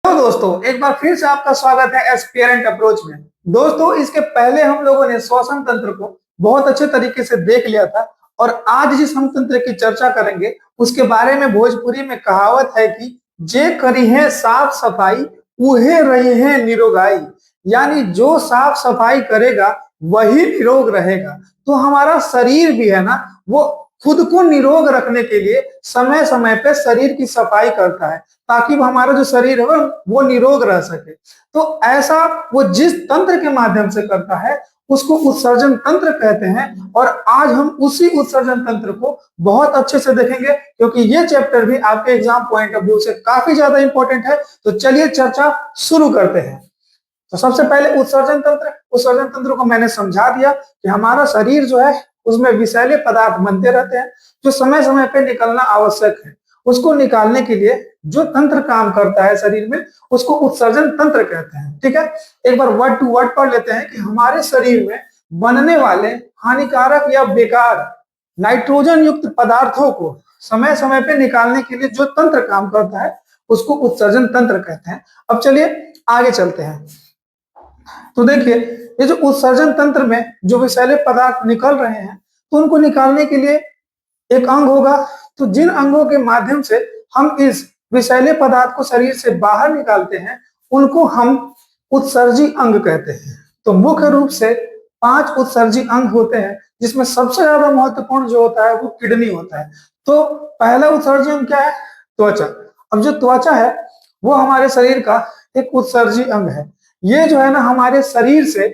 तो दोस्तों एक बार फिर से आपका स्वागत है एस्पिरेंट अप्रोच में। दोस्तों इसके पहले हम लोगों ने श्वसन तंत्र को बहुत अच्छे तरीके से देख लिया था और आज जिस हम तंत्र की चर्चा करेंगे उसके बारे में भोजपुरी में कहावत है कि जे करी है साफ सफाई उहे रही है निरोगाई, यानी जो साफ सफाई करेगा वही निरोग रहेगा। तो हमारा शरीर भी है ना, वो खुद को निरोग रखने के लिए समय समय पे शरीर की सफाई करता है ताकि हमारा जो शरीर है वो निरोग रह सके। तो ऐसा वो जिस तंत्र के माध्यम से करता है उसको उत्सर्जन तंत्र कहते हैं और आज हम उसी उत्सर्जन तंत्र को बहुत अच्छे से देखेंगे क्योंकि ये चैप्टर भी आपके एग्जाम पॉइंट ऑफ व्यू से काफी ज्यादा इंपॉर्टेंट है। तो चलिए चर्चा शुरू करते हैं। तो सबसे पहले उत्सर्जन तंत्र को मैंने समझा दिया कि हमारा शरीर जो है उसमें विषैले पदार्थ बनते रहते हैं जो समय समय पे निकलना आवश्यक है। उसको निकालने के लिए जो तंत्र काम करता है शरीर में उसको उत्सर्जन तंत्र कहते हैं। ठीक है, एक बार वर्ड टू वर्ड पढ़ लेते हैं कि हमारे शरीर में बनने वाले हानिकारक या बेकार नाइट्रोजन युक्त पदार्थों को समय समय पे निकालने के लिए जो तंत्र काम करता है उसको उत्सर्जन तंत्र कहते हैं। अब चलिए आगे चलते हैं। तो देखिए ये जो उत्सर्जन तंत्र में जो विषैले पदार्थ निकल रहे हैं तो उनको निकालने के लिए एक अंग होगा। तो जिन अंगों के माध्यम से हम इस विषैले पदार्थ को शरीर से बाहर निकालते हैं उनको हम उत्सर्जी अंग कहते हैं। तो मुख्य रूप से 5 उत्सर्जी अंग होते हैं जिसमें सबसे ज्यादा महत्वपूर्ण जो होता है वो किडनी होता है। तो पहला उत्सर्जी अंग क्या है? त्वचा। अब जो त्वचा है वो हमारे शरीर का एक उत्सर्जी अंग है। ये जो है ना हमारे शरीर से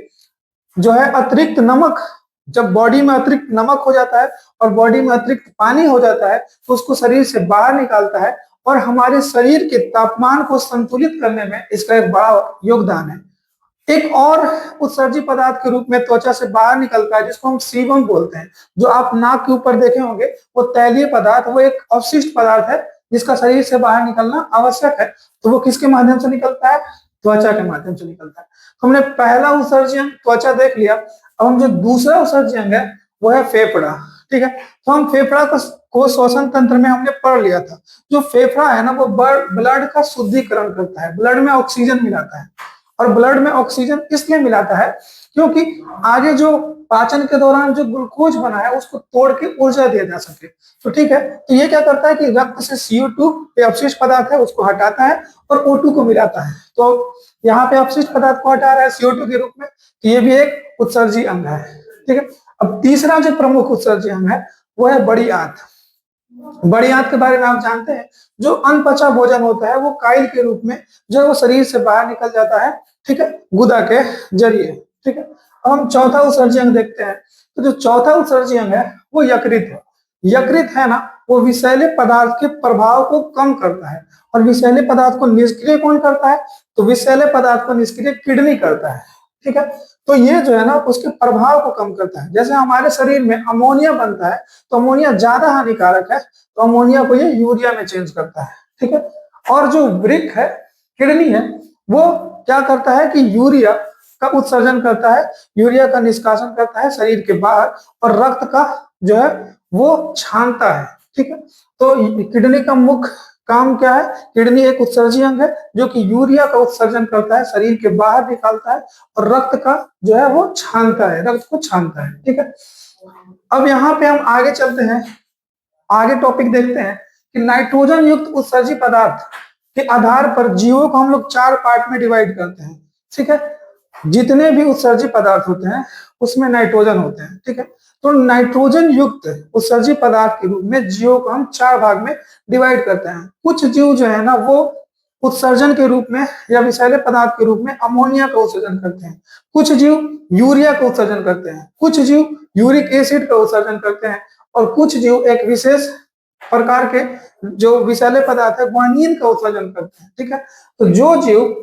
जो है अतिरिक्त नमक, जब बॉडी में अतिरिक्त नमक हो जाता है और बॉडी में अतिरिक्त पानी हो जाता है तो उसको शरीर से बाहर निकालता है और हमारे शरीर के तापमान को संतुलित करने में इसका एक बड़ा योगदान है। एक और उत्सर्जी पदार्थ के रूप में त्वचा से बाहर निकलता है जिसको हम सीबम बोलते हैं। जो आप नाक के ऊपर देखे होंगे वो तैलीय पदार्थ, वो एक अवशिष्ट पदार्थ है जिसका शरीर से बाहर निकलना आवश्यक है। तो वो किसके माध्यम से निकलता है? त्वचा के माध्यम से निकलता है। तो हमने पहला उत्सर्जी अंग त्वचा देख लिया। अब हम जो दूसरा उत्सर्जी अंग है वो है फेफड़ा। ठीक है, तो हम फेफड़ा को श्वसन तंत्र में हमने पढ़ लिया था। जो फेफड़ा है ना वो ब्लड का शुद्धिकरण करता है, ब्लड में ऑक्सीजन मिलाता है। और ब्लड में ऑक्सीजन इसलिए मिलाता है क्योंकि आगे जो पाचन के दौरान जो ग्लूकोज बना है उसको तोड़ के ऊर्जा दिया जा सके। तो ठीक है, तो ये क्या करता है कि रक्त से CO2 पे अपशिष्ट पदार्थ है उसको हटाता है और O2 को मिलाता है। तो यहाँ पे अपशिष्ट पदार्थ को हटा रहा है CO2 के रूप में, तो ये भी एक उत्सर्जी अंग है। ठीक है, अब तीसरा जो प्रमुख उत्सर्जी अंग है वो है बड़ी आंत। बड़ी आंत के बारे में आप जानते हैं, जो अनपचा भोजन होता है वो काइल के रूप में जो वो शरीर से बाहर निकल जाता है। ठीक है, गुदा के जरिए। ठीक है, अब हम चौथा उत्सर्जी अंग देखते हैं। तो जो चौथा उत्सर्जी अंग है वो यकृत है। यकृत है ना वो विषैले पदार्थ के प्रभाव को कम करता है और विषैले पदार्थ को निष्क्रिय कौन करता है? तो विषैले पदार्थ को निष्क्रिय किडनी करता है। ठीक है, तो ये जो है ना उसके प्रभाव को कम करता है। जैसे हमारे शरीर में अमोनिया बनता है तो अमोनिया ज्यादा हानिकारक है, तो अमोनिया को ये यूरिया में चेंज करता है। ठीक है, और जो वृक्क है, किडनी है, वो क्या करता है कि यूरिया का उत्सर्जन करता है, यूरिया का निष्कासन करता है शरीर के बाहर और रक्त का जो है वो छानता है। ठीक है, तो किडनी का मुख्य काम क्या है? किडनी एक उत्सर्जी अंग है जो कि यूरिया का उत्सर्जन करता है, शरीर के बाहर निकालता है और रक्त का जो है वो छानता है, रक्त को छानता है। ठीक है, अब यहाँ पे हम आगे चलते हैं, आगे टॉपिक देखते हैं कि नाइट्रोजन युक्त उत्सर्जी पदार्थ के आधार पर जीवों को हम लोग 4 पार्ट में डिवाइड करते हैं। ठीक है, जितने भी उत्सर्जी पदार्थ होते हैं उसमें नाइट्रोजन होते हैं। ठीक है, तो नाइट्रोजन युक्त उत्सर्जी पदार्थ के रूप में जीवों को हम 4 भाग में डिवाइड करते हैं। कुछ जीव जो है ना वो उत्सर्जन के रूप में या विषैले पदार्थ के रूप में अमोनिया का उत्सर्जन करते हैं, कुछ जीव यूरिया का उत्सर्जन करते हैं, कुछ जीव यूरिक एसिड का उत्सर्जन करते हैं और कुछ जीव एक विशेष प्रकार के जो विषैले पदार्थ है ग्वानिन का उत्सर्जन करते हैं। ठीक है, तो जो जीव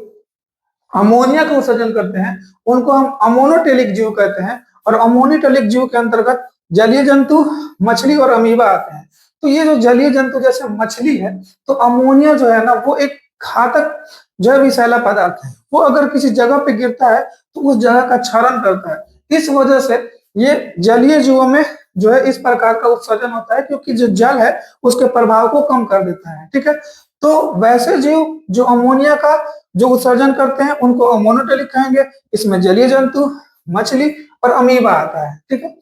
अमोनिया का उत्सर्जन करते हैं उनको हम अमोनोटेलिक जीव कहते हैं और अमोनोटेलिक जीव के अंतर्गत जलीय जंतु, मछली और अमीबा आते हैं। तो ये जो जलीय जंतु जैसे मछली है, तो अमोनिया जो है ना वो एक घातक जैव विषैला पदार्थ है। वो अगर किसी जगह पे गिरता है तो उस जगह का क्षरण करता है। इस वजह से ये जलीय जीवों में जो है इस प्रकार का उत्सर्जन होता है क्योंकि जो जल है उसके प्रभाव को कम कर देता है। ठीक है, तो वैसे जीव जो अमोनिया का जो उत्सर्जन करते हैं उनको अमोनोटेलिक कहेंगे। इसमें जलीय जंतु, मछली और अमीबा आता है। ठीक है,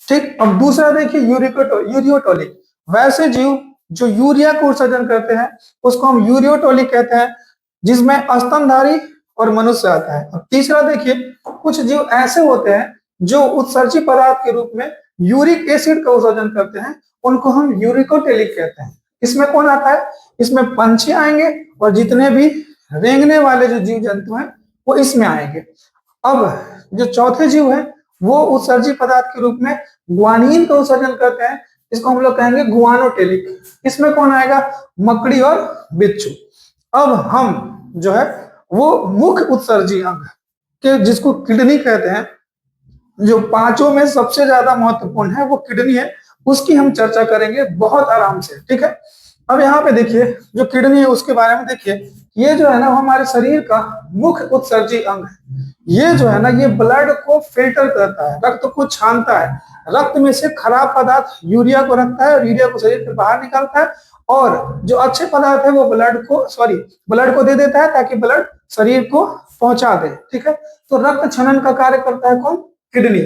ठीक। अब दूसरा देखिए यूरियोटोलिक। वैसे जीव जो यूरिया को उत्सर्जन करते हैं उसको हम यूरियोटोलिक कहते हैं, जिसमें स्तनधारी और मनुष्य आता है। अब तीसरा देखिए, कुछ जीव ऐसे होते हैं जो उत्सर्जी पदार्थ के रूप में यूरिक एसिड का उत्सर्जन करते हैं, उनको हम यूरिकोटेलिक कहते हैं। इसमें कौन आता है? इसमें पंछी आएंगे और जितने भी रेंगने वाले जो जीव जंतु हैं वो इसमें आएंगे। अब जो चौथे जीव है वो उत्सर्जी पदार्थ के रूप में ग्वानिन का उत्सर्जन करते हैं, इसको हम लोग कहेंगे गुआनोटेलिक। इसमें कौन आएगा? मकड़ी और बिच्छू। अब हम जो है वो मुख्य उत्सर्जी अंग के जिसको किडनी कहते हैं, जो पांचों में सबसे ज्यादा महत्वपूर्ण है वो किडनी है, उसकी हम चर्चा करेंगे बहुत आराम से। ठीक है, अब यहाँ पे देखिए जो किडनी है उसके बारे में देखिए, ये जो है ना हमारे शरीर का मुख्य उत्सर्जी अंग है। ये जो है ना ये ब्लड को फिल्टर करता है, रक्त को छानता है, रक्त में से खराब पदार्थ यूरिया को रखता है और यूरिया को शरीर से बाहर निकालता है, और जो अच्छे पदार्थ है वो ब्लड को दे देता है ताकि ब्लड शरीर को पहुंचा दे। ठीक है, तो रक्त छनन का कार्य करता है कौन? किडनी।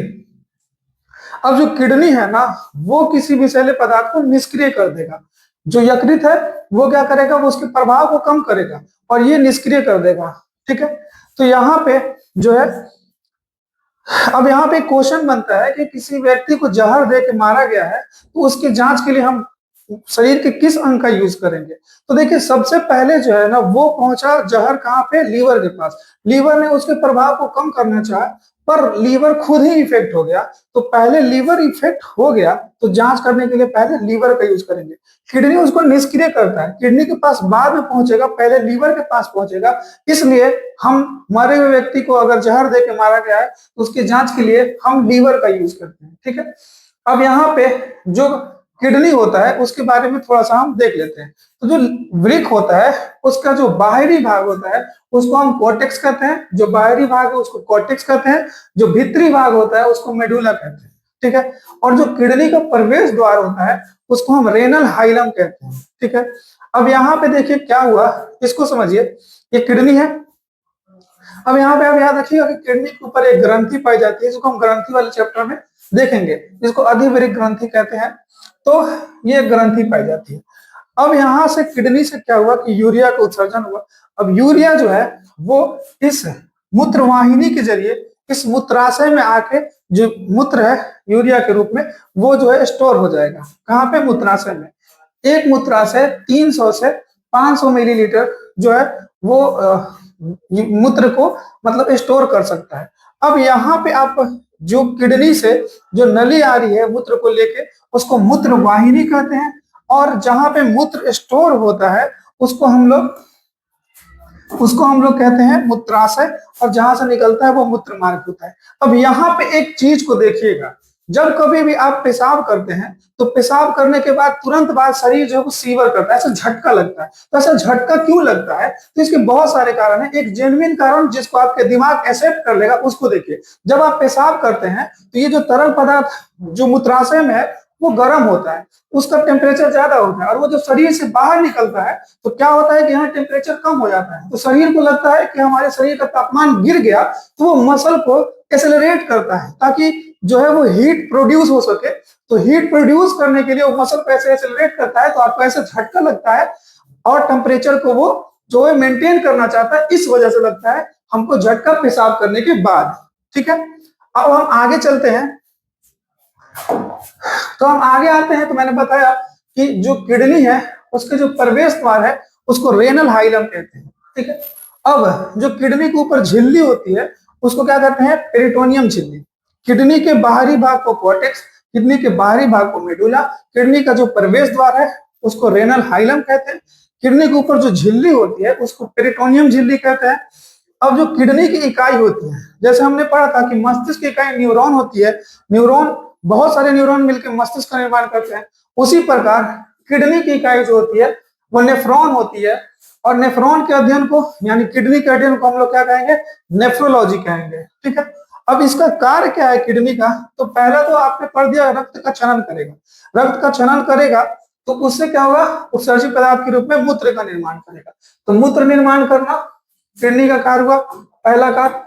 अब जो किडनी है ना वो किसी विषैले पदार्थ को निष्क्रिय कर देगा। जो यकृत है वो क्या करेगा? वो उसके प्रभाव को कम करेगा और ये निष्क्रिय कर देगा। ठीक है, तो यहाँ पे जो है, अब यहाँ पे क्वेश्चन बनता है कि किसी व्यक्ति को जहर दे के मारा गया है तो उसकी जांच के लिए हम शरीर के किस अंग का यूज करेंगे? तो देखिए सबसे पहले जो है ना वो पहुंचा जहर कहाँ पे? लीवर के पास। लीवर ने उसके प्रभाव को कम करना चाहा पर लीवर खुद ही इफेक्ट हो गया, तो पहले लीवर इफेक्ट हो गया तो जांच करने के लिए पहले लीवर का यूज करेंगे। किडनी उसको निष्क्रिय करता है, किडनी के पास बाद में पहुंचेगा, पहले लीवर के पास पहुंचेगा। इसलिए हम मरे हुए व्यक्ति को अगर जहर दे के मारा गया है तो उसकी जांच के लिए हम लीवर का यूज करते हैं। ठीक है, अब यहाँ पे जो किडनी होता है उसके बारे में थोड़ा सा हम देख लेते हैं। तो जो वृक्क होता है उसका जो बाहरी भाग होता है उसको हम कोर्टेक्स कहते हैं, जो बाहरी भाग है उसको कोर्टेक्स कहते हैं, जो भीतरी भाग होता है उसको मेडुला कहते हैं। ठीक है, और जो किडनी का प्रवेश द्वार होता है उसको हम रेनल हाइलम कहते हैं। ठीक है, अब यहाँ पे देखिए क्या हुआ, इसको समझिए। ये किडनी है। अब यहाँ पे आप याद रखिएगा कि किडनी के ऊपर एक ग्रंथि पाई जाती है, जिसको हम ग्रंथि वाले चैप्टर में देखेंगे, जिसको अधिवृक्क ग्रंथि कहते हैं। तो ये ग्रंथि पाई जाती है। अब यहाँ से किडनी से क्या हुआ कि यूरिया का उत्सर्जन हुआ। अब यूरिया जो है वो इस मूत्रवाहिनी के जरिए इस मूत्राशय में आके जो मूत्र है यूरिया के रूप में वो जो है स्टोर हो जाएगा। कहाँ पे? मूत्राशय में। एक मूत्राशय 300 से 500 मिलीलीटर जो है वो मूत्र को मतलब स्टोर कर सकता है। अब यहाँ पे आप जो किडनी से जो नली आ रही है मूत्र को लेके उसको मूत्र वाहिनी कहते हैं, और जहां पे मूत्र स्टोर होता है उसको हम लोग कहते हैं मूत्राशय, और जहां से निकलता है वो मूत्र मार्ग होता है। अब यहाँ पे एक चीज को देखिएगा, जब कभी भी आप पेशाब करते हैं तो पेशाब करने के बाद तुरंत बाद शरीर जो है वो सीवर करता है, ऐसा झटका लगता है। तो ऐसा झटका क्यों लगता है? तो इसके बहुत सारे कारण हैं। एक जेन्युइन कारण जिसको आपके दिमाग एक्सेप्ट कर लेगा उसको देखिए। जब आप पेशाब करते हैं तो ये जो तरल पदार्थ जो मूत्राशय में है वो गर्म होता है, उसका टेम्परेचर ज्यादा होता है, और वो जब शरीर से बाहर निकलता है तो क्या होता है कि यहाँ टेम्परेचर कम हो जाता है। तो शरीर को लगता है कि हमारे शरीर का तापमान गिर गया, तो वो मसल को एक्सेलरेट करता है ताकि जो है वो हीट प्रोड्यूस हो सके। तो हीट प्रोड्यूस करने के लिए वो मसल को ऐसे एक्सेलरेट करता है, तो आपको ऐसे झटका लगता है, और टेम्परेचर को वो जो है मेंटेन करना चाहता है, इस वजह से लगता है हमको झटका पेशाब करने के बाद। ठीक है, अब हम आगे चलते हैं। तो हम आगे आते हैं, तो मैंने बताया कि जो किडनी है उसके जो प्रवेश द्वार है उसको रेनल हाइलम कहते हैं। ठीक है, अब जो किडनी के ऊपर झिल्ली होती है उसको क्या कहते हैं? पेरिटोनियम झिल्ली। किडनी के बाहरी भाग को कोर्टेक्स, किडनी के बाहरी भाग को मेडुला, किडनी का जो प्रवेश द्वार है उसको रेनल हाइलम कहते हैं। किडनी के ऊपर जो झिल्ली होती है उसको पेरिटोनियम झिल्ली कहते हैं। अब जो किडनी की इकाई होती है, जैसे हमने पढ़ा था कि मस्तिष्क की इकाई न्यूरॉन होती है, न्यूरॉन बहुत सारे न्यूरॉन मिलकर मस्तिष्क का निर्माण करते हैं, उसी प्रकार किडनी की इकाई जो होती है वो नेफ्रॉन होती है, और नेफ्रॉन के अध्ययन को यानी किडनी के अध्ययन को हम लोग क्या कहेंगे? नेफ्रोलॉजी कहेंगे। ठीक है, अब इसका कार्य क्या है किडनी का? तो पहला तो आपने पढ़ दिया, रक्त का छनन करेगा। रक्त का छनन करेगा तो उससे क्या होगा, उत्सर्जित पदार्थ के रूप में मूत्र का निर्माण करेगा। तो मूत्र निर्माण करना किडनी का कार्य हुआ, पहला कार्य।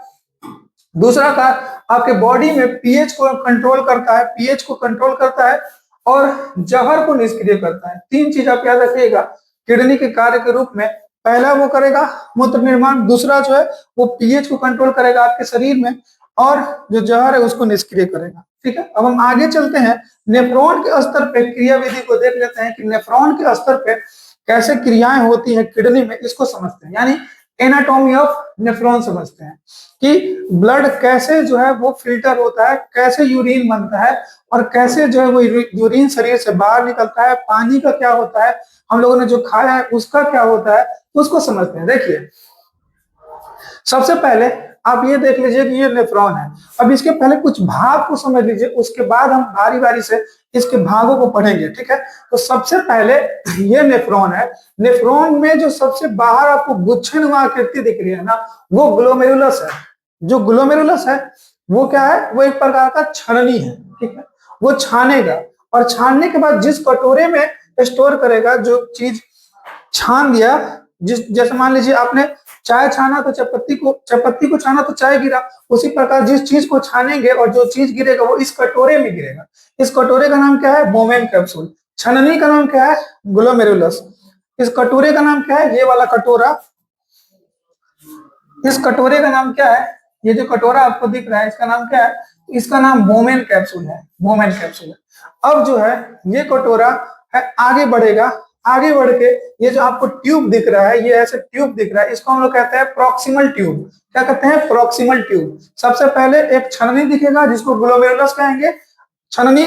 दूसरा कार्य आपके बॉडी में पीएच को कंट्रोल करता है, पीएच को कंट्रोल करता है और जहर को निष्क्रिय करता है। तीन चीज आप याद रखिएगा किडनी के कार्य के रूप में। पहला वो करेगा मूत्र निर्माण, दूसरा जो है वो पीएच को कंट्रोल करेगा आपके शरीर में, और जो जहर है उसको निष्क्रिय करेगा। ठीक है, अब हम आगे चलते हैं, नेफ्रॉन के स्तर पे क्रियाविधि को देख लेते हैं कि नेफ्रॉन के स्तर पे कैसे क्रियाएं होती हैं किडनी में, इसको समझते हैं। यानी एनाटॉमी ऑफ नेफ्रॉन समझते हैं कि ब्लड कैसे जो है वो फिल्टर होता है, कैसे यूरिन बनता है और कैसे जो है वो यूरिन शरीर से बाहर निकलता है, पानी का क्या होता है, हम लोगों ने जो खाया है उसका क्या होता है, उसको समझते हैं। देखिए सबसे पहले आप ये देख लीजिए कि ये नेफ्रॉन है। अब इसके पहले कुछ भाग को समझ लीजिए, उसके बाद हम बारी बारी से इसके भागों को पढ़ेंगे। ठीक है, तो सबसे पहले ये नेफ्रॉन है। नेफ्रॉन में जो सबसे बाहर आपको गुच्छेनुमा आकृति दिख रही है ना, वो ग्लोमेरुलस है। जो ग्लोमेरुलस है वो क्या है, वो एक प्रकार का छननी है। ठीक है, वो छानेगा और छानने के बाद जिस कटोरे में स्टोर करेगा, जो चीज छान दिया, जैसे मान लीजिए आपने चाय छाना तो चायपत्ती को छाना तो चाय गिरा, उसी प्रकार जिस चीज को छानेंगे और जो चीज गिरेगा वो इस कटोरे में गिरेगा। इस कटोरे का नाम क्या है, बोमेन कैप्सूल। छननी का नाम क्या है, ग्लोमेरुलस। इस कटोरे का नाम क्या है, ये वाला कटोरा। इस कटोरे का नाम क्या है, ये जो कटोरा आपको दिख रहा है इसका नाम क्या है, इसका नाम बोमेन कैप्सूल है। बोमेन कैप्सूल है। अब जो है ये कटोरा है, आगे बढ़ेगा, आगे बढ़ के ये जो आपको ट्यूब दिख रहा है, ये ऐसे ट्यूब दिख रहा है, इसको हम लोग कहते हैं प्रॉक्सिमल ट्यूब। क्या कहते हैं, प्रॉक्सिमल ट्यूब। सबसे पहले एक छननी दिखेगा जिसको ग्लोमेरुलस कहेंगे। छननी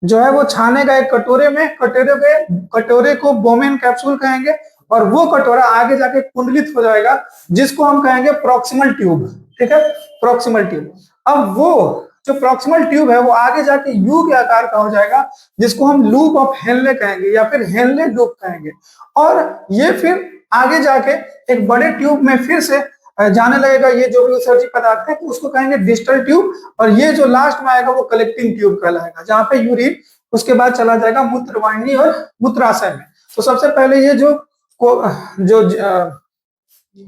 जो है वो छानेगा एक कटोरे में, कटोरे को बोमेन कैप्सूल कहेंगे, और वो कटोरा आगे जाके कुंडलित हो जाएगा जिसको हम कहेंगे प्रॉक्सिमल ट्यूब। ठीक है, प्रॉक्सिमल ट्यूब। अब वो जो प्रॉक्सिमल ट्यूब है वो आगे जाके यू के आकार का हो जाएगा, जिसको हम लूप ऑफ हेनले कहेंगे या फिर हेनले लूप कहेंगे। और ये फिर आगे जाके एक बड़े ट्यूब में फिर से जाने लगेगा, ये जो भी उत्सर्जित पदार्थ है, तो उसको कहेंगे डिस्टल ट्यूब। और ये जो लास्ट में आएगा वो कलेक्टिंग ट्यूब कहलाएगा, जहां पे यूरिन उसके बाद चला जाएगा मूत्रवाहिनी और मूत्राशय में। तो सबसे पहले ये जो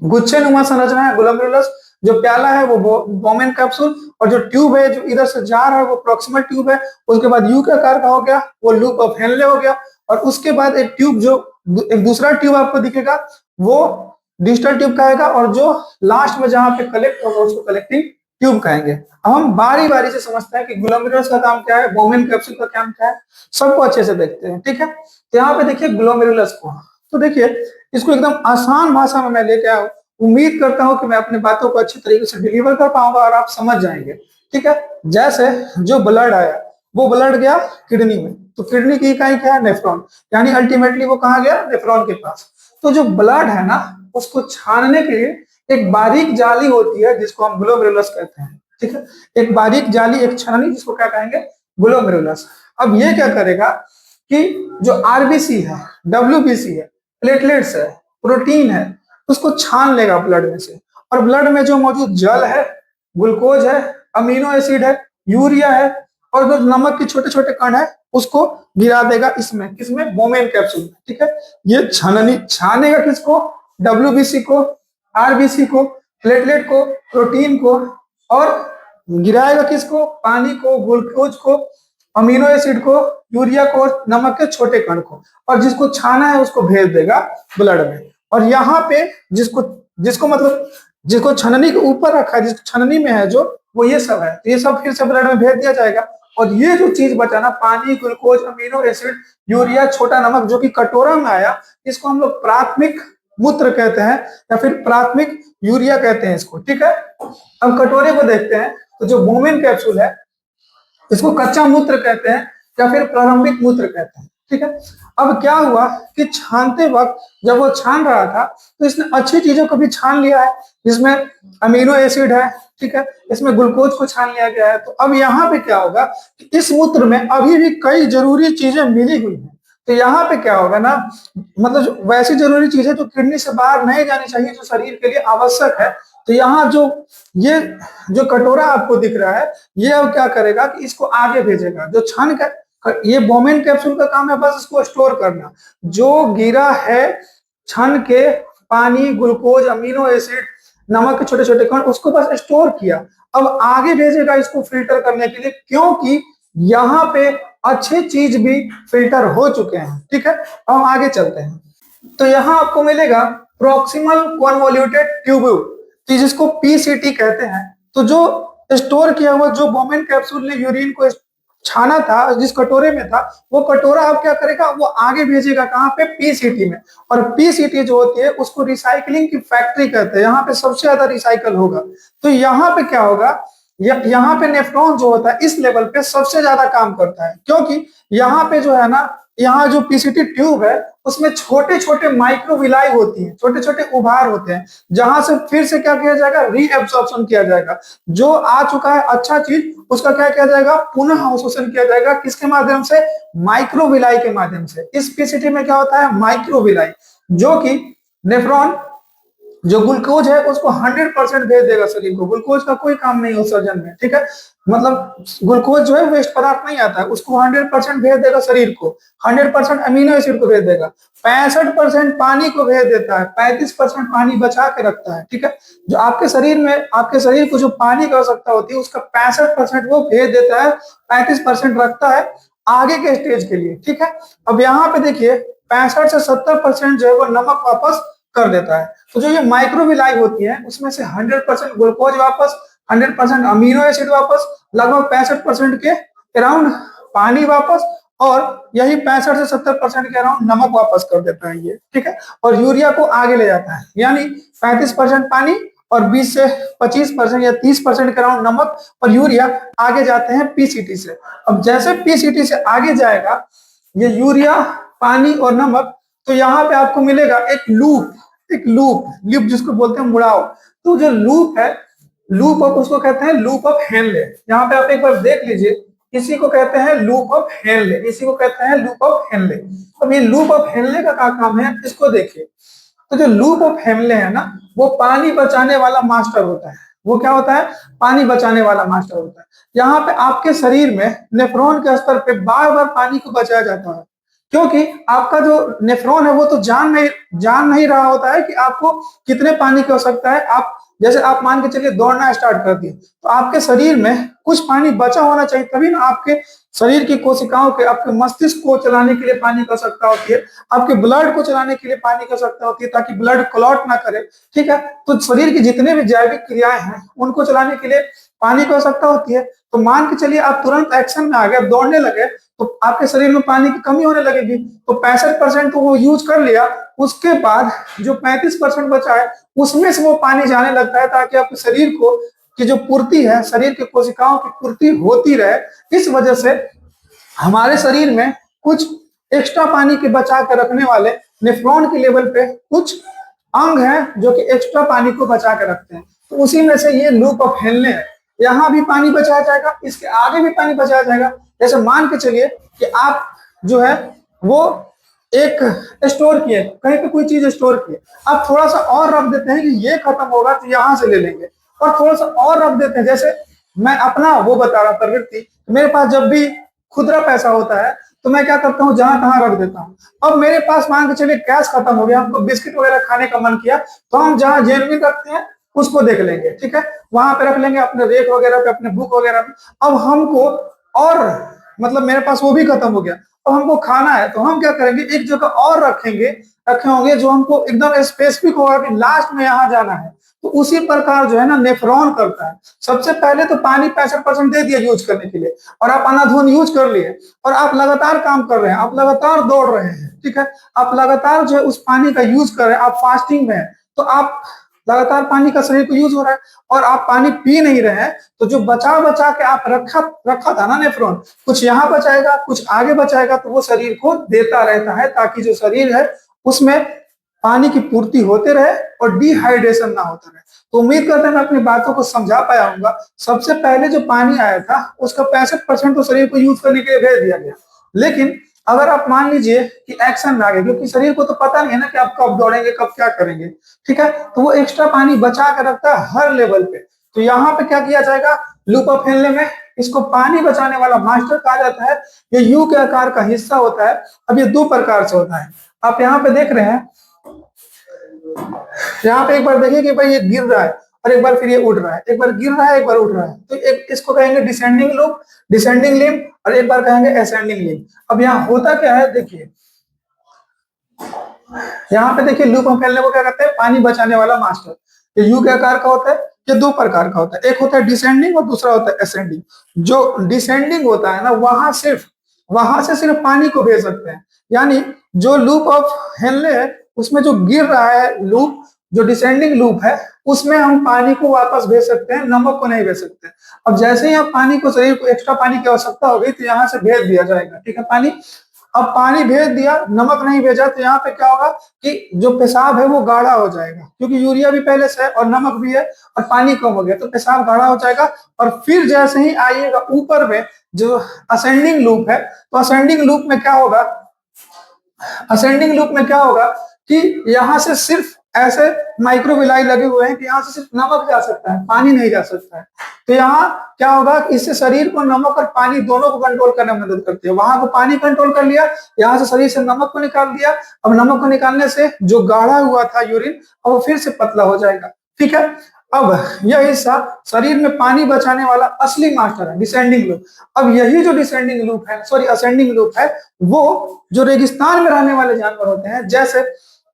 गुच्छेनुमा संरचना है ग्लोमेरुलस, जो प्याला है वो बोमेन कैप्सूल, और जो ट्यूब है जो इधर से जा रहा है वो प्रॉक्सिमल ट्यूब है। उसके बाद यू के आकार का हो गया, वो लूप ऑफ हेनले हो गया। और उसके बाद एक ट्यूब, जो एक दूसरा ट्यूब आपको दिखेगा वो डिस्टल ट्यूब कहेगा, और जो लास्ट में जहां पे कलेक्ट होगा उसको कलेक्टिंग ट्यूब कहेंगे। अब हम बारी बारी से समझते हैं कि ग्लोमेरुलस का काम क्या है, बोमेन कैप्सूल का काम क्या है, सबको अच्छे से देखते हैं। ठीक है, तो यहाँ पे देखिए ग्लोमेरुलस को, तो देखिए इसको एकदम आसान भाषा में मैं लेके आया हूं। उम्मीद करता हूं कि मैं अपनी बातों को अच्छी तरीके से डिलीवर कर पाऊंगा और आप समझ जाएंगे। ठीक है, जैसे जो ब्लड आया वो ब्लड गया किडनी में, तो किडनी की इकाई क्या है, नेफ्रॉन। यानी अल्टीमेटली वो कहाँ गया, नेफ्रॉन के पास। तो जो ब्लड है ना उसको छानने के लिए एक बारीक जाली होती है जिसको हम ग्लोमेरुलस कहते हैं। ठीक है, एक बारीक जाली, एक छाननी, जिसको क्या कहेंगे, ग्लोमेरुलस। अब ये क्या करेगा कि जो आरबीसी है, डब्ल्यूबीसी है, प्लेटलेट्स है, प्रोटीन है, उसको छान लेगा ब्लड में से। और ब्लड में जो मौजूद जल है, ग्लूकोज है, अमीनो एसिड है, यूरिया है, और जो नमक के छोटे छोटे कण है उसको गिरा देगा इसमें, किसमें, बोमेन कैप्सूल में। ठीक है, ये छाननी छानेगा किसको, डब्ल्यूबीसी को, आरबीसी को, प्लेटलेट को, प्रोटीन को, और गिराएगा किसको, पानी को, ग्लूकोज को, अमीनो एसिड को, यूरिया को, नमक के छोटे कण को। और जिसको छाना है उसको भेज देगा ब्लड में। और यहाँ पे जिसको जिसको मतलब जिसको छननी के ऊपर रखा है, जिस छननी में है जो, वो ये सब है, तो ये सब फिर से ब्लड में भेज दिया जाएगा। और ये जो चीज बचा ना, पानी, ग्लूकोज, अमीनो एसिड, यूरिया, छोटा नमक, जो कि कटोरा में आया, इसको हम लोग प्राथमिक मूत्र कहते हैं या फिर प्राथमिक यूरिया कहते हैं इसको। ठीक है, अब कटोरे को देखते हैं, तो जो बोमेन कैप्सूल है इसको कच्चा मूत्र कहते हैं या फिर प्रारंभिक मूत्र कहते हैं। ठीक है, अब क्या हुआ कि छानते वक्त जब वो छान रहा था तो इसने अच्छी चीजों को भी छान लिया है, जिसमें अमीनो एसिड है। ठीक है, इसमें ग्लूकोज को छान लिया गया है। तो अब यहाँ पे क्या होगा कि इस मूत्र में अभी भी कई जरूरी चीजें मिली हुई हैं। तो यहाँ पे क्या होगा ना, मतलब वैसी जरूरी चीजें जो किडनी से बाहर नहीं जानी चाहिए, जो शरीर के लिए आवश्यक है। तो यहाँ ये जो कटोरा आपको दिख रहा है, ये अब क्या करेगा कि इसको आगे भेजेगा। जो छान कर ये बोमेन कैप्सूल का काम है बस इसको स्टोर करना, जो गिरा है छन के पानी, ग्लूकोज, अमीनो एसिड, नमक के छोटे छोटे कण, उसको बस स्टोर किया। अब आगे भेजेगा इसको फिल्टर करने के लिए, क्योंकि यहाँ पे अच्छे चीज भी फिल्टर हो चुके हैं। ठीक है, अब हम आगे चलते हैं। तो यहाँ आपको मिलेगा प्रोक्सिमल कॉन्वोल्यूटेड ट्यूब्यूल, जिसको पीसीटी कहते हैं। तो जो स्टोर किया हुआ जो बोमेन कैप्सूल ने यूरिन को छाना था, जिस कटोरे में था, वो कटोरा अब क्या करेगा, वो आगे भेजेगा कहाँ पे, पीसीटी में। और पीसीटी जो होती है उसको रिसाइकलिंग की फैक्ट्री कहते हैं, यहाँ पे सबसे ज्यादा रिसाइकल होगा। तो यहाँ पे क्या होगा, यहाँ पे नेफ्रॉन जो होता है इस लेवल पे सबसे ज्यादा काम करता है, क्योंकि यहाँ पे जो है ना, यहाँ जो पीसीटी ट्यूब है उसमें छोटे छोटे माइक्रोविलाई होती है, छोटे छोटे उभार होते हैं, जहां से फिर से क्या किया जाएगा, रीएब्सॉर्प्शन किया जाएगा। जो आ चुका है अच्छा चीज उसका क्या किया जाएगा, पुनः अवशोषण किया जाएगा। किसके माध्यम से, माइक्रोविलाई के माध्यम से। इस पीसीटी में क्या होता है, माइक्रोविलाई, जो कि नेफ्रॉन जो ग्लूकोज है उसको 100% भेज देगा शरीर को। ग्लूकोज का कोई काम नहीं हो सर्जन में, ठीक है, मतलब ग्लूकोज जो है वेस्ट पदार्थ नहीं आता है, उसको 100% भेज देगा शरीर को। 100% अमीनो एसिड को भेज देगा, 65% पानी को भेज देता है, 35% पानी बचा के रखता है। ठीक है, जो आपके शरीर में, आपके शरीर को जो पानी की आवश्यकता होती है उसका 65% वो भेज देता है, 35% रखता है आगे के स्टेज के लिए। ठीक है, अब यहाँ पे देखिए 65 से 70% जो है वो नमक वापस कर देता है। तो जो ये माइक्रोविलाई होती है उसमें से 100% ग्लूकोज वापस, 100% अमीनो एसिड वापस, लगभग 65% के अराउंड पानी वापस, और यही 65 से 70% के अराउंड नमक वापस कर देता है ये। ठीक है, और यूरिया को आगे ले जाता है, यानी 35% पानी और 20 से 25% या 30% के अराउंड नमक और यूरिया आगे जाते हैं पीसीटी से। अब जैसे पीसीटी से आगे जाएगा ये यूरिया, पानी और नमक, तो यहाँ पे आपको मिलेगा एक लूप, लूप जिसको बोलते हैं मुड़ाव। तो जो लूप है, लूप ऑफ, उसको कहते हैं लूप ऑफ हेनले। यहाँ पे आप एक बार देख लीजिए, इसी को कहते हैं लूप ऑफ हेनले, इसी को कहते हैं लूप ऑफ हेनले। अब ये लूप ऑफ हेनले का क्या काम है, इसको देखिए। तो जो लूप ऑफ हेनले है ना, वो पानी बचाने वाला मास्टर होता है। वो क्या होता है, पानी बचाने वाला मास्टर होता है। यहाँ पे आपके शरीर में नेफ्रॉन के स्तर पे बार बार पानी को बचाया जाता है, क्योंकि आपका जो नेफ्रॉन है वो तो जान नहीं रहा होता है कि आपको कितने पानी की आवश्यकता है। आप जैसे आप मान के चलिए दौड़ना स्टार्ट कर दिए, तो आपके शरीर में कुछ पानी बचा होना चाहिए, तभी ना आपके शरीर की कोशिकाओं के, आपके मस्तिष्क को चलाने के लिए पानी की आवश्यकता होती है, आपके ब्लड को चलाने के लिए पानी की आवश्यकता होती है, ताकि ब्लड क्लॉट ना करे। ठीक है, तो शरीर की जितने भी जैविक क्रियाएं हैं उनको चलाने के लिए पानी की आवश्यकता होती है। तो मान के चलिए आप तुरंत एक्शन में आ गए, दौड़ने लगे, तो आपके शरीर में पानी की कमी होने लगेगी। तो 65% तो वो यूज कर लिया, उसके बाद जो 35% बचा है उसमें से वो पानी जाने लगता है, ताकि आपके शरीर को की जो पूर्ति है, शरीर के कोशिकाओं की पूर्ति होती रहे। इस वजह से हमारे शरीर में कुछ एक्स्ट्रा पानी के बचा के रखने वाले नेफ्रॉन के लेवल पे कुछ अंग हैं जो कि एक्स्ट्रा पानी को बचा के रखते हैं। तो उसी में से ये लूप ऑफ हेनले है। यहाँ भी पानी बचाया जाएगा, इसके आगे भी पानी बचाया जाएगा। जैसे मान के चलिए कि आप जो है वो एक स्टोर किए, कहीं पे कोई चीज स्टोर किए, आप थोड़ा सा और रख देते हैं कि ये खत्म होगा तो यहाँ से ले लेंगे, और थोड़ा सा और रख देते हैं। जैसे मैं अपना वो बता रहा प्रवृत्ति, मेरे पास जब भी खुदरा पैसा होता है तो मैं क्या करता हूँ, जहां तहां रख देता हूँ। अब मेरे पास मान के चलिए कैश खत्म हो गया, हमको बिस्किट वगैरह खाने का मन किया, तो हम जहां जेब में रखते हैं उसको देख लेंगे। ठीक है, वहां पे रख लेंगे, अपने रेक वगैरह पे, अपने बुक वगैरह पे। अब हमको और मतलब मेरे पास वो भी खत्म हो गया, अब हमको खाना है, तो हम क्या करेंगे, एक जगह और रखे होंगे जो हमको एकदम स्पेसिफिक होगा कि लास्ट में यहाँ जाना है। तो उसी प्रकार जो है ना नेफ्रॉन करता है। सबसे पहले तो पानी 65% दे दिया यूज करने के लिए, और आप अनाधून यूज कर लिए, और आप लगातार काम कर रहे हैं, आप लगातार दौड़ रहे हैं। ठीक है, आप लगातार जो है उस पानी का यूज कर रहे हैं, आप फास्टिंग में हैं, तो आप लगातार पानी का शरीर को यूज हो रहा है, और आप पानी पी नहीं रहे हैं। तो जो बचा बचा के आप रखा था ना नेफ्रॉन, कुछ यहाँ बचाएगा, कुछ आगे बचाएगा, तो वो शरीर को देता रहता है, ताकि जो शरीर है उसमें पानी की पूर्ति होते रहे और डिहाइड्रेशन ना होता रहे। तो उम्मीद करते हैं मैं अपनी बातों को समझा पाया हूँ। सबसे पहले जो पानी आया था उसका 65% तो शरीर को यूज करने के लिए भेज दिया गया, लेकिन अगर आप मान लीजिए कि एक्शन में आ गए, क्योंकि शरीर को तो पता नहीं है ना कि आप कब दौड़ेंगे, कब क्या करेंगे। ठीक है, तो वो एक्स्ट्रा पानी बचा कर रखता है हर लेवल पे। तो यहाँ पे क्या किया जाएगा, लूप ऑफ हेनले में इसको पानी बचाने वाला मास्टर कहा जाता है। ये यू के आकार का हिस्सा होता है। अब ये दो प्रकार से होता है। आप यहाँ पे देख रहे हैं, यहाँ पे एक बार देखिए कि भाई ये गिर रहा है और एक बार फिर ये उड़ रहा है, एक बार गिर रहा है एक बार उड़ रहा है, तो एक इसको कहेंगे डिसेंडिंग लूप, डिसेंडिंग लिम्ब, और एक बार कहेंगे असेंडिंग लिम्ब। अब यहाँ होता क्या है, देखिए यहाँ पे देखिए लूप हम फैलने को क्या कहते हैं, पानी बचाने वाला मास्टर। ये यू के आकार का होता है। ये दो प्रकार का होता है, एक होता है डिसेंडिंग और दूसरा होता है असेंडिंग। जो डिसेंडिंग होता है ना, वहां से सिर्फ पानी को भेज सकते हैं। यानी जो लूप ऑफ हेनले है उसमें जो गिर रहा है लूप, जो डिसेंडिंग लूप है, उसमें हम पानी को वापस भेज सकते हैं, नमक को नहीं भेज सकते। अब जैसे ही आप पानी को, शरीर को एक्स्ट्रा पानी की आवश्यकता होगी तो यहाँ से भेज दिया जाएगा, ठीक है पानी। अब पानी भेज दिया, नमक नहीं भेजा, तो यहाँ पे क्या होगा कि जो पेशाब है वो गाढ़ा हो जाएगा, क्योंकि यूरिया भी पहले से है और नमक भी है और पानी कम हो गया, तो पेशाब गाढ़ा हो जाएगा। और फिर जैसे ही आइएगा ऊपर में जो असेंडिंग लूप है, तो असेंडिंग लूप में क्या होगा, असेंडिंग लूप में क्या होगा कि यहाँ से सिर्फ ऐसे माइक्रोविलाई लगे हुए हैं कि यहाँ से सिर्फ नमक जा सकता है, पानी नहीं जा सकता है। तो यहाँ क्या होगा, इससे शरीर को नमक और पानी दोनों को कंट्रोल करने में मदद करती है। वहां को पानी कंट्रोल कर लिया, यहाँ से शरीर से नमक को निकाल दिया। अब नमक को निकालने से जो गाढ़ा हुआ था यूरिन, अब वो फिर से पतला हो जाएगा, ठीक है। अब यह हिस्सा शरीर में पानी बचाने वाला असली मास्टर है, डिसेंडिंग लूप। अब यही जो डिसेंडिंग लूप है, सॉरी असेंडिंग लूप है, वो जो रेगिस्तान में रहने वाले जानवर होते हैं, जैसे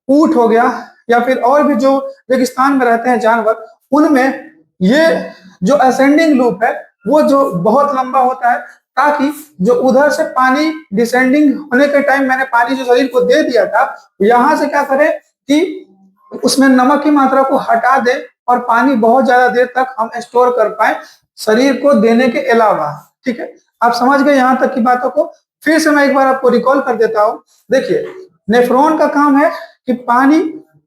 ऊंट हो गया या फिर और भी जो रेगिस्तान में रहते हैं जानवर, उनमें ये जो असेंडिंग लूप है वो जो बहुत लंबा होता है, ताकि जो उधर से पानी डिसेंडिंग होने के टाइम मैंने पानी जो शरीर को दे दिया था, यहां से क्या करें कि उसमें नमक की मात्रा को हटा दे और पानी बहुत ज्यादा देर तक हम स्टोर कर पाए शरीर को देने के अलावा, ठीक है। आप समझ गए यहाँ तक की बातों को। फिर से मैं एक बार आपको रिकॉल कर देता हूँ। देखिए नेफ्रॉन का काम है कि पानी,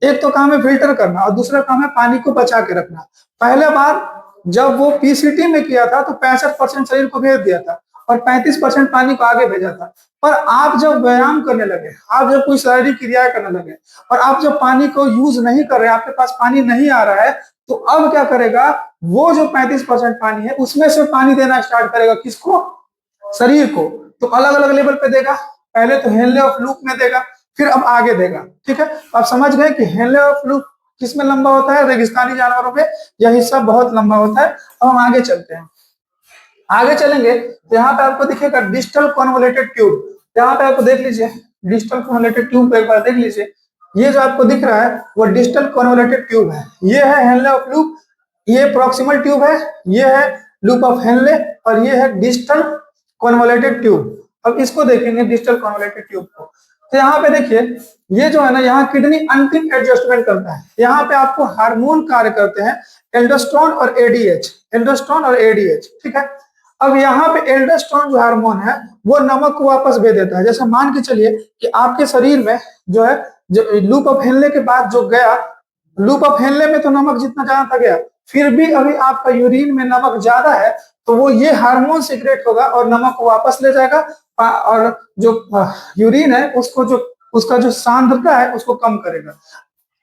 एक तो काम है फिल्टर करना और दूसरा काम है पानी को बचा के रखना। पहले बार जब वो पीसीटी में किया था तो 65% शरीर को भेज दिया था और 35% पानी को आगे भेजा था। पर आप जब व्यायाम करने लगे, आप जब कोई शारीरिक क्रियाएं करने लगे और आप जब पानी को यूज नहीं कर रहे, आपके पास पानी नहीं आ रहा है, तो अब क्या करेगा, वो जो 35% पानी है उसमें से पानी देना स्टार्ट करेगा, किसको, शरीर को। तो अलग अलग लेवल पे देगा, पहले तो हेनले ऑफ लूप में देगा, फिर अब आगे देगा, ठीक है। आप समझ गए कि हेनले ऑफ लूप किसमें लंबा होता है, रेगिस्तानी जानवरों में यह हिस्सा बहुत लंबा होता है। अब हम आगे चलते हैं, आगे चलेंगे तो यहाँ पे आपको दिखेगा डिस्टल कॉन्वोलेटेड ट्यूब। यहाँ पे आपको देख लीजिए डिस्टल कॉन्वोलेटेड ट्यूब को एक बार देख लीजिए। ये जो आपको दिख रहा है वो डिस्टल कॉन्वोलेटेड ट्यूब है। ये है हेनले ऑफ लूप, ये प्रॉक्सिमल ट्यूब है, ये है लूप ऑफ हेनले और ये है डिस्टल कॉन्वोलेटेड ट्यूब। अब इसको देखेंगे डिस्टल कॉन्वोलेटेड ट्यूब को, तो यहाँ पे देखिए ये जो है ना, यहाँ किडनी अंतिम एडजस्टमेंट करता है। यहाँ पे आपको हार्मोन कार्य करते हैं, एल्डोस्टेरोन और एडीएच, एल्डोस्टेरोन और एडीएच, ठीक है। अब यहाँ पे एल्डोस्टेरोन जो हार्मोन है वो नमक को वापस भेज देता है। जैसे मान के चलिए कि आपके शरीर में जो है, जो लूप ऑफ हेनले के बाद जो गया, लूप ऑफ हेनले में तो नमक जितना ज्यादा था गया, फिर भी अभी आपका यूरिन में नमक ज्यादा है, तो वो ये हार्मोन सीक्रेट होगा और नमक को वापस ले जाएगा और जो यूरिन है उसको, जो उसका जो सांद्रता है उसको कम करेगा,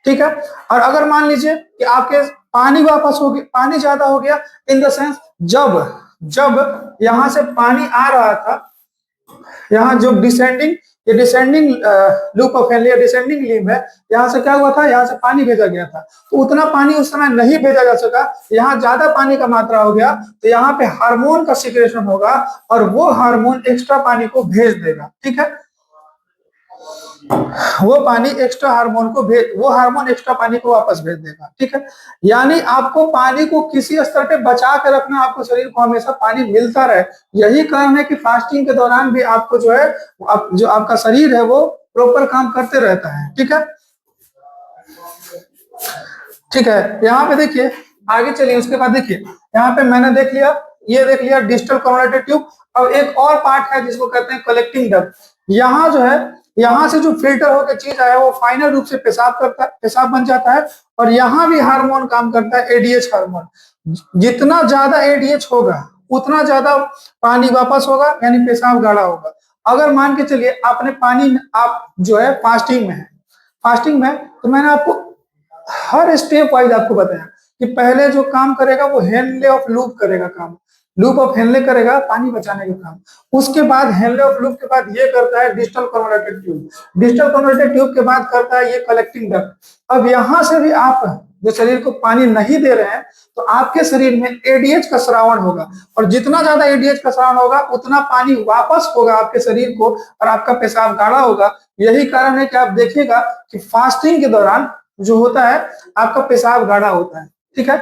ठीक है। और अगर मान लीजिए कि आपके पानी वापस हो गया, पानी ज्यादा हो गया, इन द सेंस जब जब यहाँ से पानी आ रहा था, यहाँ जो डिसेंडिंग, ये descending loop of Henle, descending limb है, यहाँ से क्या हुआ था, यहाँ से पानी भेजा गया था, तो उतना पानी उस समय नहीं भेजा जा सका, यहाँ ज्यादा पानी का मात्रा हो गया, तो यहाँ पे हार्मोन का सिक्रेशन होगा और वो हार्मोन एक्स्ट्रा पानी को भेज देगा, ठीक है। वो पानी एक्स्ट्रा हार्मोन को भेज, वो हार्मोन एक्स्ट्रा पानी को वापस भेज देगा, ठीक है। यानी आपको पानी को किसी स्तर पे बचा कर रखना, आपको शरीर को हमेशा पानी मिलता रहे। यही कारण है कि फास्टिंग के दौरान भी आपको जो है, जो आपका शरीर है वो प्रॉपर काम करते रहता है, ठीक है, ठीक है। यहाँ पे देखिए आगे चलिए, उसके बाद देखिए यहाँ पे मैंने देख लिया, ये देख लिया डिस्टल कॉन्वोलेटेड ट्यूब। अब एक और पार्ट है जिसको कहते हैं कलेक्टिंग डक्ट। यहाँ जो है, यहाँ से जो फिल्टर होकर चीज आया वो फाइनल रूप से पेशाब करता है, पेशाब बन जाता है और यहाँ भी हार्मोन काम करता है, एडीएच हार्मोन। जितना ज्यादा एडीएच होगा उतना ज्यादा पानी वापस होगा, यानी पेशाब गाढ़ा होगा। अगर मान के चलिए आपने पानी, आप जो है फास्टिंग में है, फास्टिंग में, तो मैंने आपको हर स्टेप वाइज आपको बताया कि पहले जो काम करेगा वो हेनले ऑफ लूप करेगा काम। लूप ऑफ हेनले करेगा पानी बचाने का काम। उसके बाद हेनले ऑफ लूप के बाद ये करता है distal converted tube. Distal converted tube के बाद करता है ये कलेक्टिंग डक्ट। अब यहां से भी आप जो शरीर को पानी नहीं दे रहे हैं तो आपके शरीर में एडीएच का स्रावण होगा, और जितना ज्यादा एडीएच का स्रावण होगा उतना पानी वापस होगा आपके शरीर को और आपका पेशाब गाढ़ा होगा। यही कारण है कि आप देखिएगा कि फास्टिंग के दौरान जो होता है आपका पेशाब गाढ़ा होता है। ठीक है,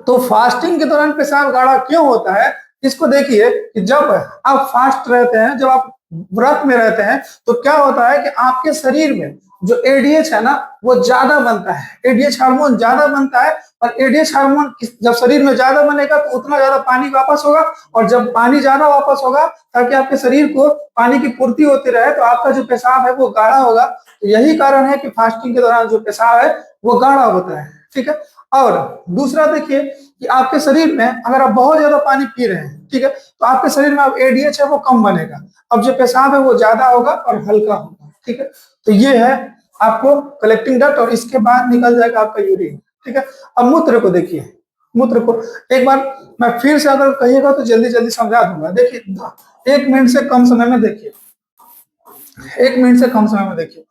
तो फास्टिंग के दौरान पेशाब गाढ़ा क्यों होता है, इसको देखिए कि जब आप फास्ट रहते हैं, जब आप व्रत में रहते हैं, तो क्या होता है कि आपके शरीर में जो एडीएच है ना वो ज्यादा बनता है, एडीएच हार्मोन ज्यादा बनता है। और एडीएच हार्मोन जब शरीर में ज्यादा बनेगा तो उतना ज्यादा पानी वापस होगा, और जब पानी ज्यादा वापस होगा ताकि आपके शरीर को पानी की पूर्ति होती रहे तो आपका जो पेशाब है वो गाढ़ा होगा। तो यही कारण है कि फास्टिंग के दौरान जो पेशाब है वो गाढ़ा होता है। ठीक है, और दूसरा देखिए कि आपके शरीर में अगर आप बहुत ज्यादा पानी पी रहे हैं, ठीक है, तो आपके शरीर में अब एडीएच है वो कम बनेगा, अब जो पेशाब है वो ज्यादा होगा और हल्का होगा। ठीक है, तो ये है आपको कलेक्टिंग डक्ट, और इसके बाद निकल जाएगा आपका यूरिन। ठीक है, अब मूत्र को देखिए, मूत्र को एक बार मैं फिर से अगर कहिएगा तो जल्दी जल्दी समझा दूंगा। देखिए 1 मिनट से कम समय में देखिए, 1 मिनट से कम समय में देखिए,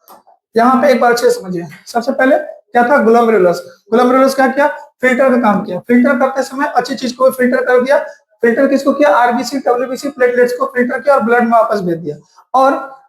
यहाँ पे एक बार अच्छे समझिए। सबसे पहले क्या था, ग्लोमेरुलस। ग्लोमेरुलस क्या किया, फिल्टर का काम किया। फिल्टर करते समय अच्छी चीज को फिल्टर कर दिया। फिल्टर किसको किया, आरबीसी डब्ल्यूबीसी प्लेटलेट्स को फिल्टर किया और ब्लड में वापस भेज दिया। और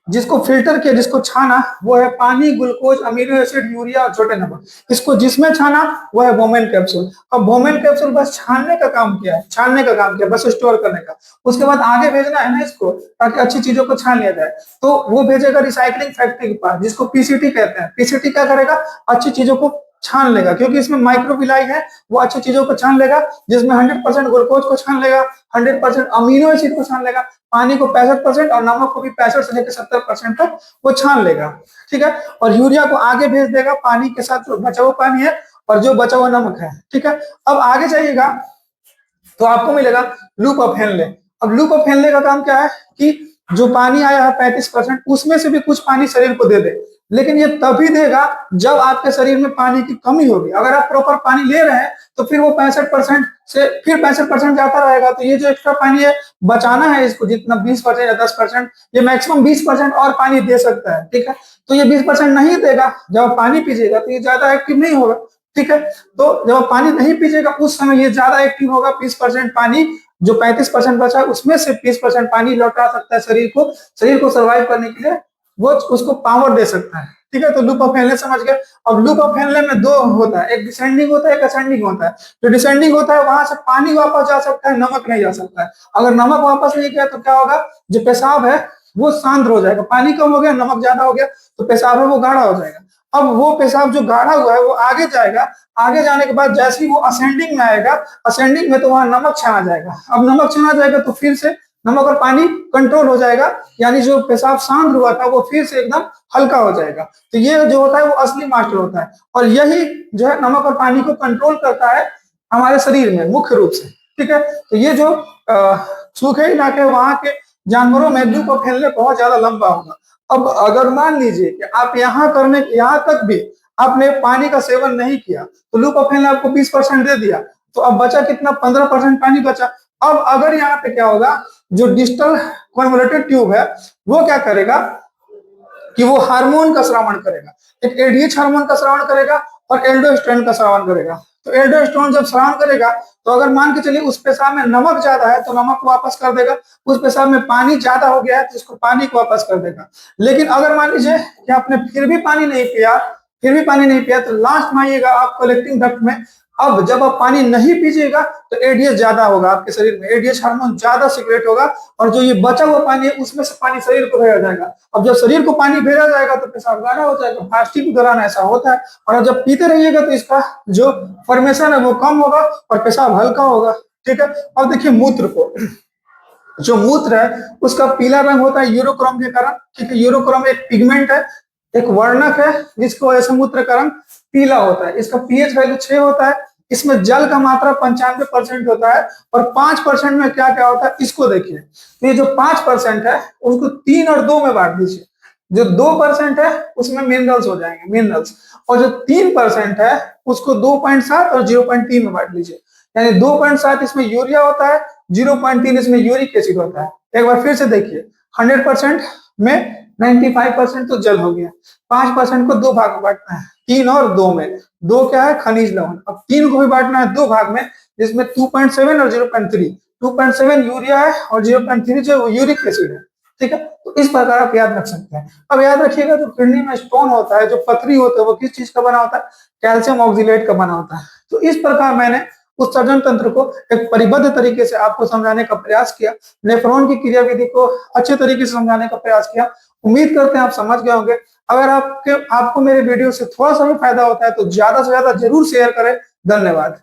जिसको फिल्टर किया, जिसको छाना, वो है पानी, ग्लूकोज, अमीनो एसिड, यूरिया और छोटे नमक। इसको जिसमें छाना वो है बोमेन कैप्सूल। अब बोमेन कैप्सूल बस छानने का काम किया है, छानने का काम किया, बस स्टोर करने का। उसके बाद आगे भेजना है ना इसको, ताकि अच्छी चीजों को छान लिया जाए। तो वो भेजेगा रिसाइकलिंग फैक्ट्री के पास, जिसको पीसीटी कहते हैं। पीसीटी क्या करेगा, अच्छी चीजों को छान लेगा, क्योंकि इसमें माइक्रोविलाई है, वो अच्छी चीजों को छान लेगा, जिसमें 100% ग्लूकोज को छान लेगा, 100% अमीनो एसिड को छान लेगा, पानी को 65% और नमक को भी 65 से लेकर 70% तक वो छान लेगा। ठीक है, और यूरिया को आगे भेज देगा पानी के साथ, जो बचा हुआ पानी है और जो बचा हुआ नमक है। ठीक है, अब आगे जाइएगा तो आपको मिलेगा लूप ऑफ हेनले। अब लूप ऑफ हेनले का काम क्या है कि जो पानी आया है 35%, उसमें से भी कुछ पानी शरीर को दे दे, लेकिन ये तभी देगा जब आपके शरीर में पानी की कमी होगी। अगर आप प्रॉपर पानी ले रहे हैं तो फिर वो 65% से फिर 65% जाता रहेगा। तो ये जो एक्स्ट्रा पानी है बचाना है इसको, जितना 20% या 10%, ये मैक्सिमम 20% और पानी दे सकता है। ठीक है, तो ये 20% नहीं देगा, जब आप पानी पीजिएगा तो ये ज्यादा एक्टिव नहीं होगा। ठीक है, तो जब आप पानी नहीं पीजिएगा उस समय ये ज्यादा एक्टिव होगा। 20% पानी, जो 35% बचा है उसमें से 20% पानी लौटा सकता है शरीर को सर्वाइव करने के लिए, वो उसको पावर दे सकता है। ठीक है, तो लूप ऑफ हेनले समझ गए। अब लूप ऑफ हेनले में 2 होता है, एक डिसेंडिंग होता है, एक असेंडिंग होता है। जो डिसेंडिंग होता है वहां से पानी वापस जा सकता है, नमक नहीं जा सकता है। अगर नमक वापस नहीं गया तो क्या होगा, जो पेशाब है वो सांद्र हो जाएगा, पानी कम हो गया, नमक ज्यादा हो गया, तो पेशाब है वो गाढ़ा हो जाएगा। अब वो पेशाब जो गाढ़ा हुआ है वो आगे जाएगा, आगे जाने के बाद जैसे ही वो असेंडिंग में आएगा, असेंडिंग में तो वहां नमक छाना जाएगा। अब नमक छाना जाएगा तो फिर से नमक और पानी कंट्रोल हो जाएगा, यानी जो पेशाब सांद्र हुआ था वो फिर से एकदम हल्का हो जाएगा। तो ये जो होता है वो असली मास्टर होता है, और यही जो है नमक और पानी को कंट्रोल करता है हमारे शरीर में मुख्य रूप से। ठीक है, तो ये जो सूखे इलाके वहां के जानवरों में लूप ऑफ हेनले बहुत ज्यादा लंबा होगा। अब अगर मान लीजिए कि आप यहाँ तक भी आपने पानी का सेवन नहीं किया, तो लूप ऑफ हेनले आपको 20% दे दिया, तो अब बचा कितना, 15% पानी बचा। अब अगर यहाँ पे क्या होगा, जो डिस्टल कन्वोल्यूटेड ट्यूब है वो क्या करेगा कि वो हार्मोन का श्रावण करेगा, एक एडीएच हार्मोन का श्रावण करेगा और एल्डोस्टेरोन का श्रावण करेगा। तो एल्डोस्टेरोन जब श्रावण करेगा तो अगर मान के चलिए उस पेशाब में नमक ज्यादा है तो नमक को वापस कर देगा, उस पेशाब में पानी ज्यादा हो गया है तो उसको पानी को वापस कर देगा। लेकिन अगर मान लीजिए कि आपने फिर भी पानी नहीं पिया, तो लास्ट में आइएगा आप कलेक्टिंग डक्ट में। अब जब आप पानी नहीं पीजिएगा तो एडीएच ज्यादा होगा आपके शरीर में, एडीएच हार्मोन ज्यादा सीक्रेट होगा, और जो ये बचा हुआ पानी है उसमें से पानी शरीर को भेजा जाएगा। अब जब शरीर को पानी भेजा जाएगा तो पेशाब गाढ़ा हो जाएगा। फास्टिंग के दौरान ऐसा होता है, और जब पीते रहिएगा तो इसका जो फॉर्मेशन है वो कम होगा और पेशाब हल्का होगा। ठीक है, अब देखिए मूत्र को, जो मूत्र है उसका पीला रंग होता है यूरोक्रोम के कारण। ठीक है, यूरोक्रोम एक पिगमेंट है, एक वर्णक है, जिसको ऐसे मूत्र का रंग पीला होता है। इसका पीएच वैल्यू 6 होता है, इसमें जल का मात्रा 95% होता है, और 5% में क्या क्या होता है इसको देखिए। तो ये जो 5% है उसको 3 और 2 में बांट दीजिए। जो 2% है उसमें मिनरल्स हो जाएंगे, मिनरल्स, और जो 3% है उसको 2.7 और 0.3 में बांट लीजिए। यानी 2.7 इसमें यूरिया होता है, 0.3 इसमें यूरिक एसिड होता है। एक बार फिर से देखिए, 100% में 95% तो जल हो गया, 5% को दो भाग में बांटना है, 3 और 2 में। 2 क्या है? खनिज लवण। अब 3 को भी बांटना है 2 भाग में, जिसमें 2.7 और 0.3, 2.7 यूरिया है और 0.3 जो यूरिक एसिड है। ठीक है, तो इस प्रकार आप याद रख सकते हैं। अब याद रखिएगा, जो किडनी में स्टोन होता है, जो पथरी होता है, वो किस चीज का बना होता है? कैल्शियम ऑक्सीलेट का बना होता है। तो इस प्रकार मैंने उत्सर्जन तंत्र को एक परिबद्ध तरीके से आपको समझाने का प्रयास किया, नेफ्रॉन की क्रियाविधि को अच्छे तरीके से समझाने का प्रयास किया। उम्मीद करते हैं आप समझ गए होंगे। अगर आपको मेरे वीडियो से थोड़ा सा भी फायदा होता है तो ज्यादा से ज्यादा जरूर शेयर करें। धन्यवाद।